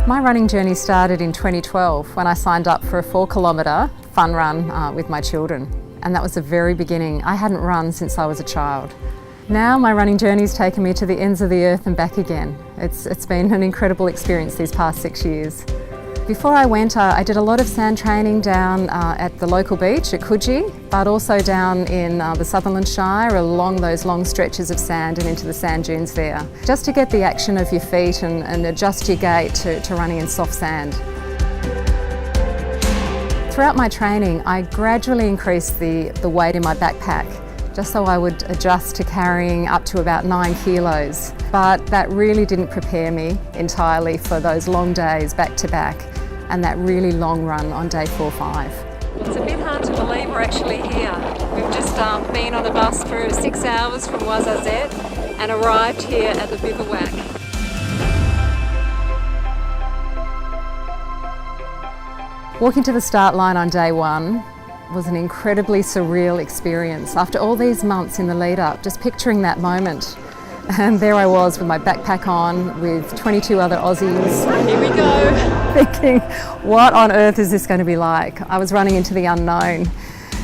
My running journey started in 2012 when I signed up for a 4-kilometre fun run with my children. And that was the very beginning. I hadn't run since I was a child. Now my running journey's taken me to the ends of the earth and back again. It's been an incredible experience these past 6 years. Before I went, I did a lot of sand training down at the local beach at Coogee, but also down in the Sutherland Shire along those long stretches of sand and into the sand dunes there, just to get the action of your feet and adjust your gait to running in soft sand. Throughout my training, I gradually increased the weight in my backpack, just so I would adjust to carrying up to about 9 kilos. But that really didn't prepare me entirely for those long days back to back and that really long run on day 4-5. It's a bit hard to believe we're actually here. We've just been on a bus for 6 hours from Ouarzazate and arrived here at the bivouac. Walking to the start line on day 1 was an incredibly surreal experience. After all these months in the lead up, just picturing that moment. And there I was with my backpack on with 22 other Aussies. Here we go. Thinking, what on earth is this going to be like? I was running into the unknown,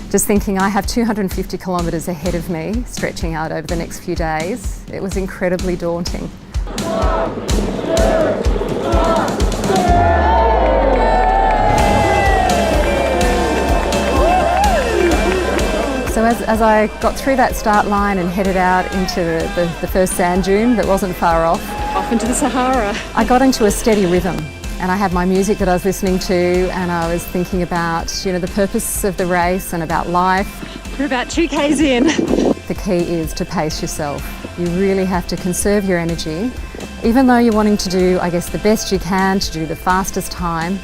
just thinking I have 250 kilometres ahead of me, stretching out over the next few days. It was incredibly daunting. So as I got through that start line and headed out into the first sand dune that wasn't far off into the Sahara, I got into a steady rhythm, and I had my music that I was listening to, and I was thinking about, the purpose of the race and about life. We're about 2 k's in. The key is to pace yourself. You really have to conserve your energy. Even though you're wanting to do, the best you can to do the fastest time,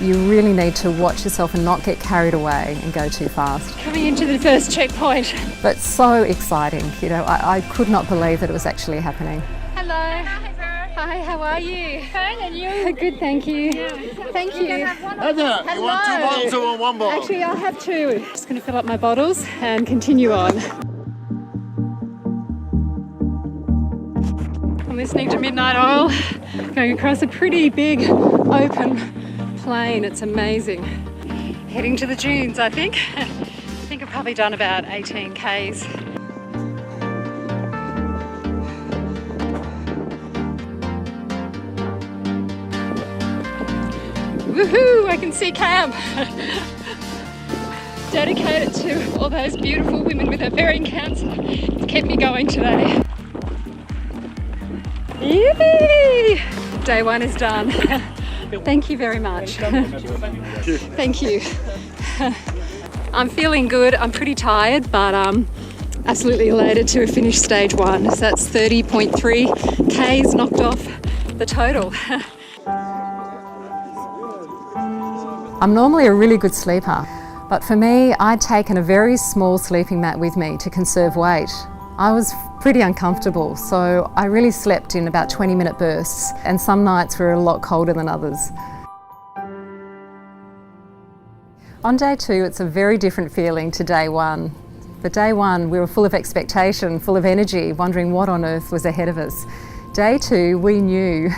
you really need to watch yourself and not get carried away and go too fast. Coming into the first checkpoint. But so exciting, I could not believe that it was actually happening. Hello. Hi, how are you? Fine, and you? Good, thank you. Thank you. You want 2 bottles or 1 bottle? Actually, I'll have 2. Just going to fill up my bottles and continue on. I'm listening to Midnight Oil, going across a pretty big open plain. It's amazing. Heading to the dunes, I think. I think I've probably done about 18 k's. Woohoo! I can see camp. Dedicated to all those beautiful women with ovarian cancer. It's kept me going today. Yippee! Day 1 is done. Thank you very much. Thank you. I'm feeling good. I'm pretty tired, but absolutely elated to have finished stage 1. So that's 30.3 k's knocked off the total. I'm normally a really good sleeper, but for me, I'd taken a very small sleeping mat with me to conserve weight. I was pretty uncomfortable, so I really slept in about 20-minute bursts, and some nights were a lot colder than others. On day 2, it's a very different feeling to day 1. For day 1, we were full of expectation, full of energy, wondering what on earth was ahead of us. Day 2, we knew,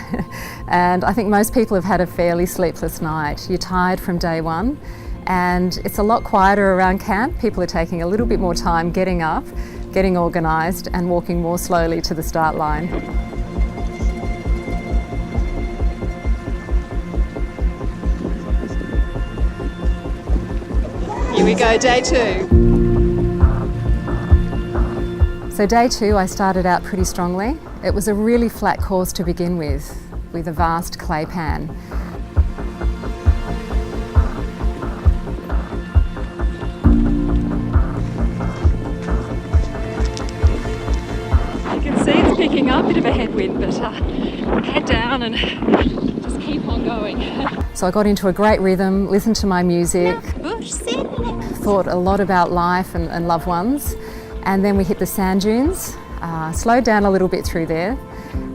and I think most people have had a fairly sleepless night. You're tired from day 1, and it's a lot quieter around camp. People are taking a little bit more time getting up, getting organised and walking more slowly to the start line. Here we go, day 2. So day 2, I started out pretty strongly. It was a really flat course to begin with a vast clay pan. Picking up, a bit of a headwind, but head down and just keep on going. So I got into a great rhythm, listened to my music, thought a lot about life and loved ones, and then we hit the sand dunes, slowed down a little bit through there,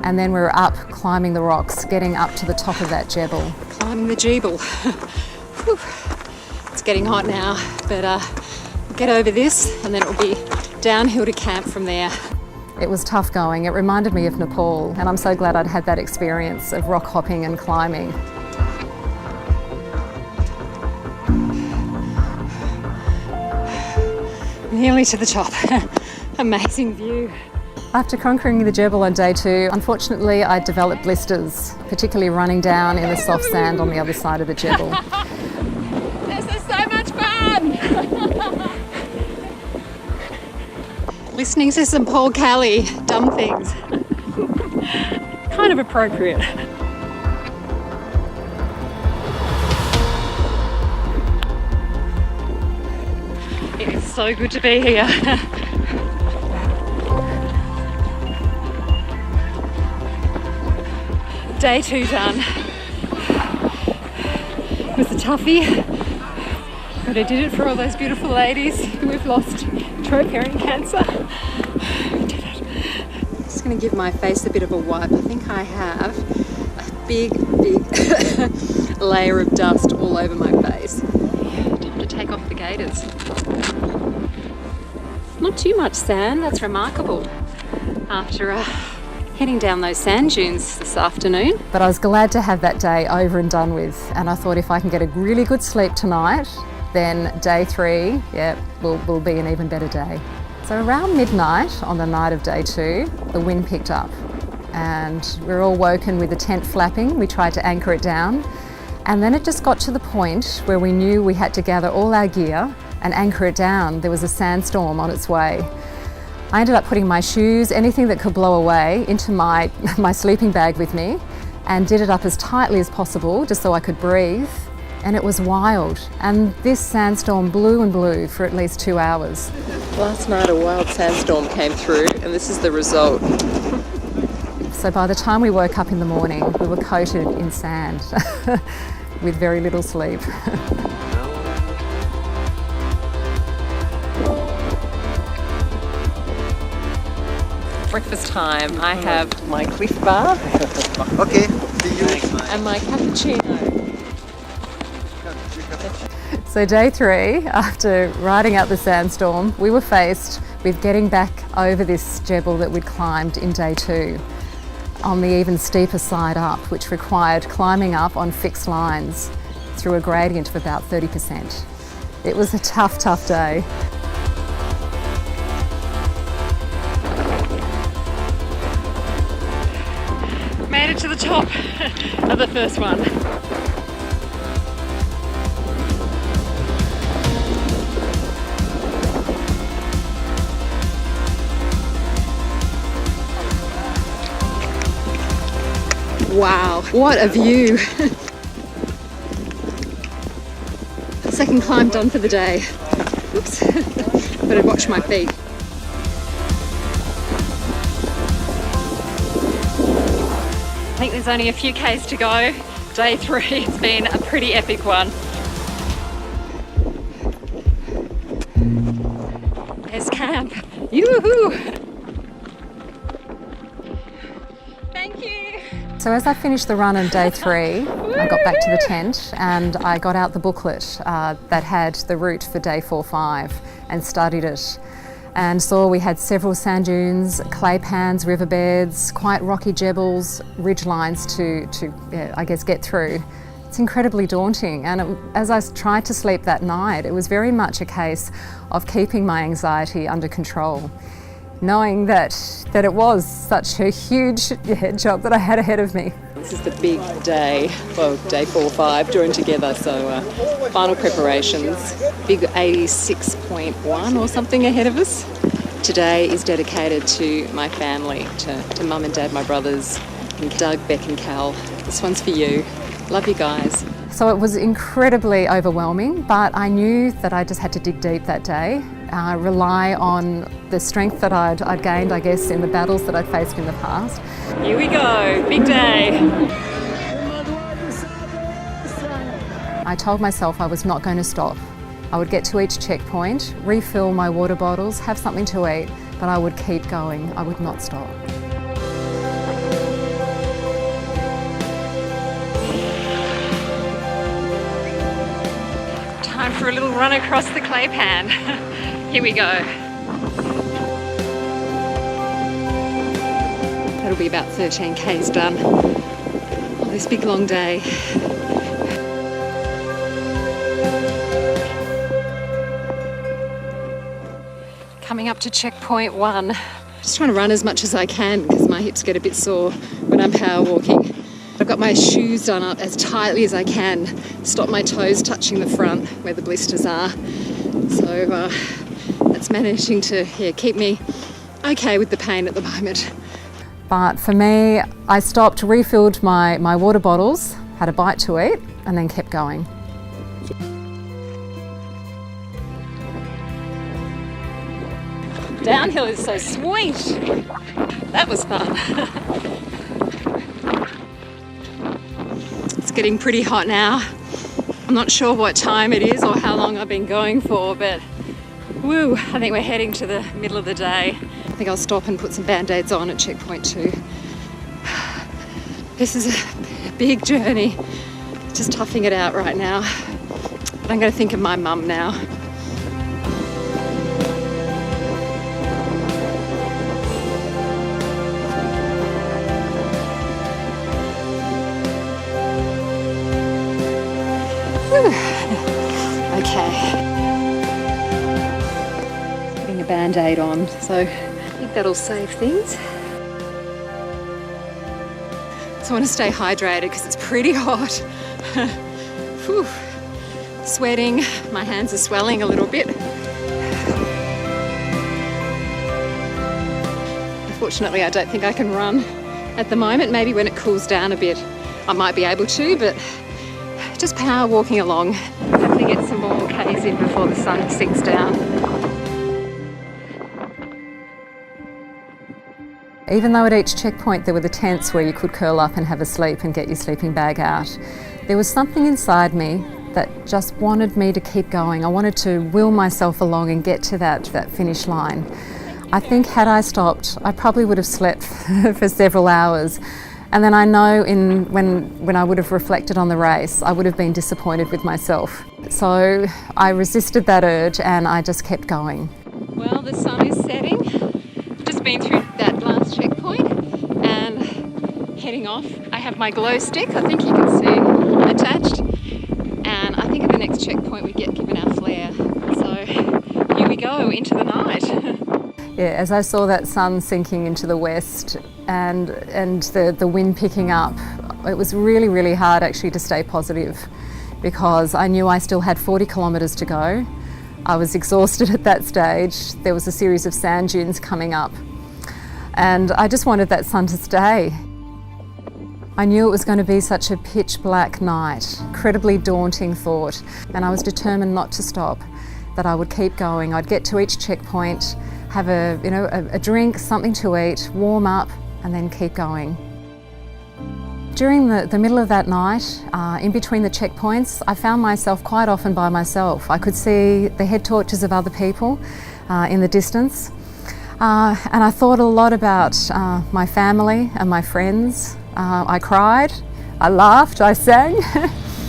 and then we were up climbing the rocks, getting up to the top of that jebel. Climbing the jebel. It's getting hot now, but we'll get over this and then it'll be downhill to camp from there. It was tough going. It reminded me of Nepal, and I'm so glad I'd had that experience of rock hopping and climbing. Nearly to the top. Amazing view. After conquering the Jebel on day 2, unfortunately I developed blisters, particularly running down in the soft sand on the other side of the Jebel. This is so much fun! Listening to some Paul Kelly, dumb things. Kind of appropriate. It is so good to be here. Day 2 done. It was a toughie, but I did it for all those beautiful ladies who we've lost to ovarian cancer. We did it. I'm just going to give my face a bit of a wipe. I think I have a big layer of dust all over my face. Time to take off the gaiters. Not too much sand, that's remarkable. After heading down those sand dunes this afternoon. But I was glad to have that day over and done with, and I thought if I can get a really good sleep tonight, then day 3, will be an even better day. So around midnight on the night of day 2, the wind picked up and we were all woken with the tent flapping. We tried to anchor it down, and then it just got to the point where we knew we had to gather all our gear and anchor it down. There was a sandstorm on its way. I ended up putting my shoes, anything that could blow away, into my sleeping bag with me, and did it up as tightly as possible just so I could breathe. And it was wild. And this sandstorm blew and blew for at least 2 hours. Last night a wild sandstorm came through, and this is the result. So by the time we woke up in the morning, we were coated in sand with very little sleep. Breakfast time. I have my Cliff Bar. Okay, see you. And my cappuccino. So day 3, after riding out the sandstorm, we were faced with getting back over this Jebel that we'd climbed in day 2 on the even steeper side up, which required climbing up on fixed lines through a gradient of about 30%. It was a tough day. Made it to the top of the first one. Wow, what a view. Second climb done for the day. Oops, better watch my feet. I think there's only a few Ks to go. Day 3, it's been a pretty epic one. There's camp. Yoo-hoo! Thank you. So as I finished the run on day 3, I got back to the tent and I got out the booklet that had the route for day 4-5 and studied it, and saw we had several sand dunes, clay pans, riverbeds, quite rocky jebels, ridge lines to I guess, get through. It's incredibly daunting, and as I tried to sleep that night, it was very much a case of keeping my anxiety under control, knowing that it was such a huge job that I had ahead of me. This is the big day, well, day 4-5 joined together, so final preparations. Big 86.1 or something ahead of us. Today is dedicated to my family, to Mum and Dad, my brothers, and Doug, Beck and Cal. This one's for you. Love you guys. So it was incredibly overwhelming, but I knew that I just had to dig deep that day, rely on the strength that I'd gained, I guess, in the battles that I'd faced in the past. Here we go, big day. I told myself I was not going to stop. I would get to each checkpoint, refill my water bottles, have something to eat, but I would keep going. I would not stop. Time for a little run across the clay pan. Here we go. That'll be about 13 k's done on this big long day. Coming up to checkpoint 1. Just trying to run as much as I can because my hips get a bit sore when I'm power walking. I've got my shoes done up as tightly as I can, stop my toes touching the front where the blisters are. So that's managing to keep me okay with the pain at the moment. But for me, I stopped, refilled my water bottles, had a bite to eat, and then kept going. Downhill is so sweet. That was fun. It's getting pretty hot now. I'm not sure what time it is or how long I've been going for, but woo, I think we're heading to the middle of the day. I think I'll stop and put some band-aids on at checkpoint 2. This is a big journey, just toughing it out right now. But I'm going to think of my mum now. Okay. Putting a band-aid on, so I think that'll save things. So I want to stay hydrated because it's pretty hot. Whew. Sweating, my hands are swelling a little bit. Unfortunately, I don't think I can run at the moment. Maybe when it cools down a bit, I might be able to, but just power walking along. Hopefully get some more K's in before the sun sinks down. Even though at each checkpoint there were the tents where you could curl up and have a sleep and get your sleeping bag out, there was something inside me that just wanted me to keep going. I wanted to will myself along and get to that finish line. I think had I stopped, I probably would have slept for several hours. And then I know when I would have reflected on the race, I would have been disappointed with myself. So I resisted that urge and I just kept going. Well, the sun is setting. Just been through that last checkpoint and heading off. I have my glow stick, I think you can see attached. And I think at the next checkpoint we get given our flare. So here we go, into the night. Yeah, as I saw that sun sinking into the west and the wind picking up, it was really, really hard actually to stay positive because I knew I still had 40 kilometres to go. I was exhausted at that stage. There was a series of sand dunes coming up and I just wanted that sun to stay. I knew it was going to be such a pitch black night, incredibly daunting thought, and I was determined not to stop, that I would keep going. I'd get to each checkpoint, have a drink, something to eat, warm up, and then keep going. During the middle of that night, in between the checkpoints, I found myself quite often by myself. I could see the head torches of other people in the distance, and I thought a lot about my family and my friends. I cried, I laughed, I sang.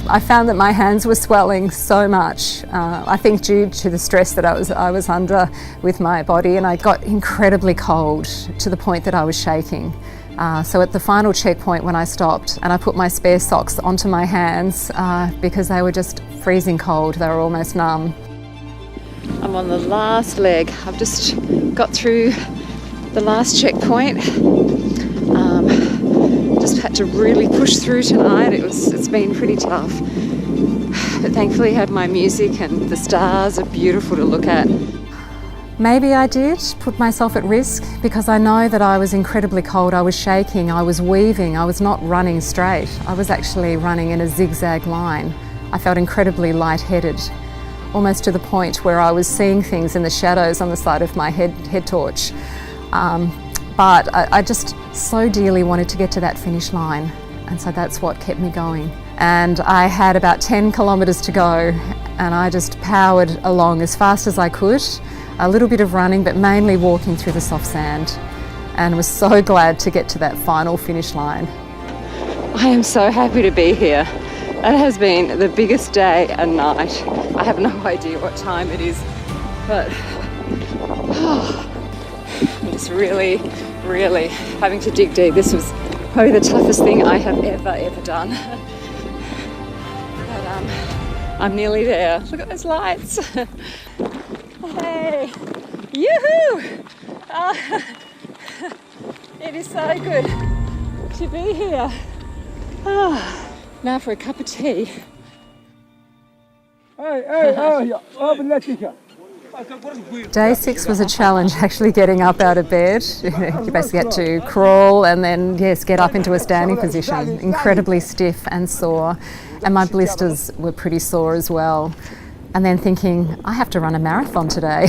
I found that my hands were swelling so much, I think due to the stress that I was under with my body, and I got incredibly cold to the point that I was shaking. So at the final checkpoint when I stopped and I put my spare socks onto my hands because they were just freezing cold, they were almost numb. I'm on the last leg. I've just got through the last checkpoint. Just had to really push through tonight. It's been pretty tough. But thankfully I have my music and the stars are beautiful to look at. Maybe I did put myself at risk because I know that I was incredibly cold. I was shaking, I was weaving, I was not running straight. I was actually running in a zigzag line. I felt incredibly lightheaded, almost to the point where I was seeing things in the shadows on the side of my head torch. But I just so dearly wanted to get to that finish line, and so that's what kept me going. And I had about 10 kilometres to go, and I just powered along as fast as I could, a little bit of running, but mainly walking through the soft sand, and was so glad to get to that final finish line. I am so happy to be here. It has been the biggest day and night. I have no idea what time it is, but I'm just really really having to dig deep. This was probably the toughest thing I have ever done. But I'm nearly there. Look at those lights. Hey, yoo-hoo! It is so good to be here. Now for a cup of tea. Day 6 was a challenge actually getting up out of bed. You basically had to crawl and then, yes, get up into a standing position. Incredibly stiff and sore. And my blisters were pretty sore as well. And then thinking, I have to run a marathon today.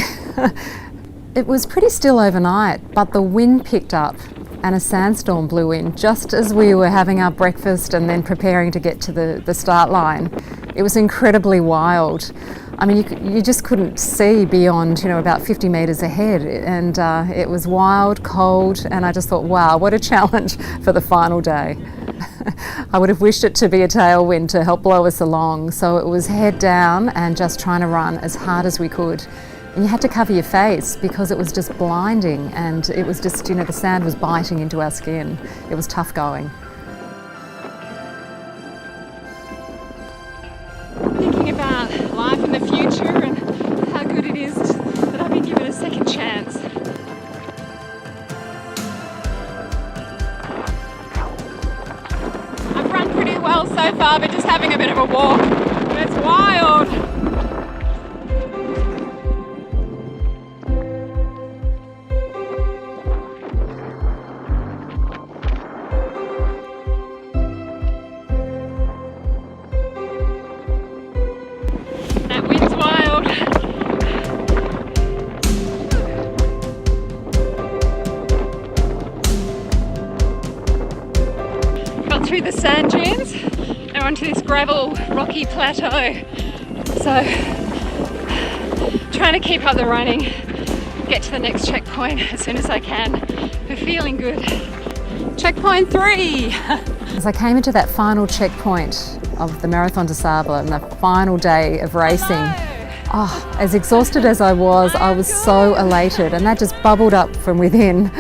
It was pretty still overnight, but the wind picked up and a sandstorm blew in just as we were having our breakfast and then preparing to get to the start line. It was incredibly wild. I mean, you just couldn't see beyond, about 50 metres ahead, and it was wild, cold, and I just thought, wow, what a challenge for the final day. I would have wished it to be a tailwind to help blow us along, so it was head down and just trying to run as hard as we could. And you had to cover your face because it was just blinding, and it was just, the sand was biting into our skin. It was tough going. Thinking about life in the future and how good it is that I've been given a second chance. I've run pretty well so far, but just having a bit of a walk. It's wild. Through the sand dunes and onto this gravel rocky plateau, so trying to keep up the running, get to the next checkpoint as soon as I can, but feeling good. Checkpoint 3. As I came into that final checkpoint of the Marathon des Sables and the final day of racing, as exhausted as I was so elated, and that just bubbled up from within.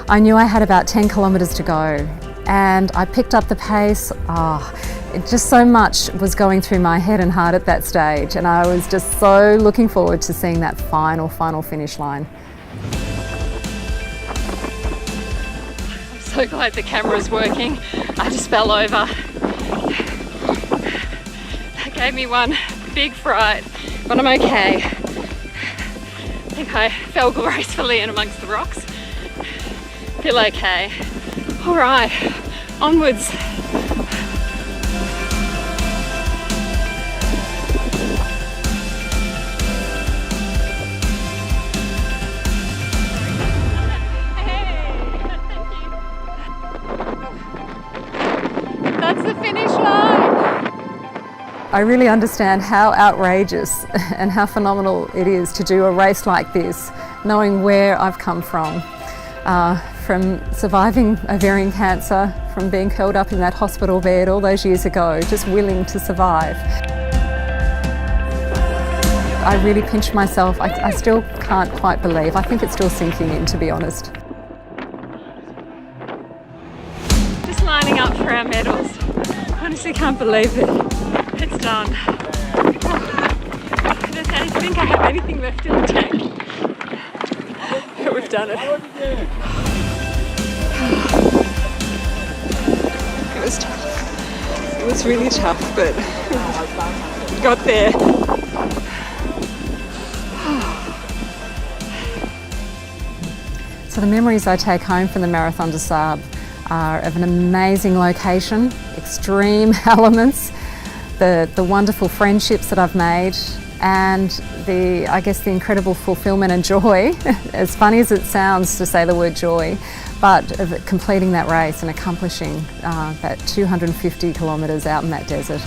I knew I had about 10 kilometres to go. And I picked up the pace. Just so much was going through my head and heart at that stage, and I was just so looking forward to seeing that final finish line. I'm so glad the camera's working. I just fell over. That gave me one big fright, but I'm okay. I think I fell gracefully in amongst the rocks. Feel okay. All right, onwards. That's the finish line. I really understand how outrageous and how phenomenal it is to do a race like this, knowing where I've come from surviving ovarian cancer, from being curled up in that hospital bed all those years ago, just willing to survive. I really pinched myself. I still can't quite believe. I think it's still sinking in, to be honest. Just lining up for our medals. Honestly can't believe it. It's done. I don't think I have anything left in the tank. But we've done it. It was tough. It was really tough, but got there. So the memories I take home from the Marathon des Sables are of an amazing location, extreme elements, the wonderful friendships that I've made, and the incredible fulfillment and joy, as funny as it sounds to say the word joy, but of completing that race and accomplishing that 250 kilometres out in that desert.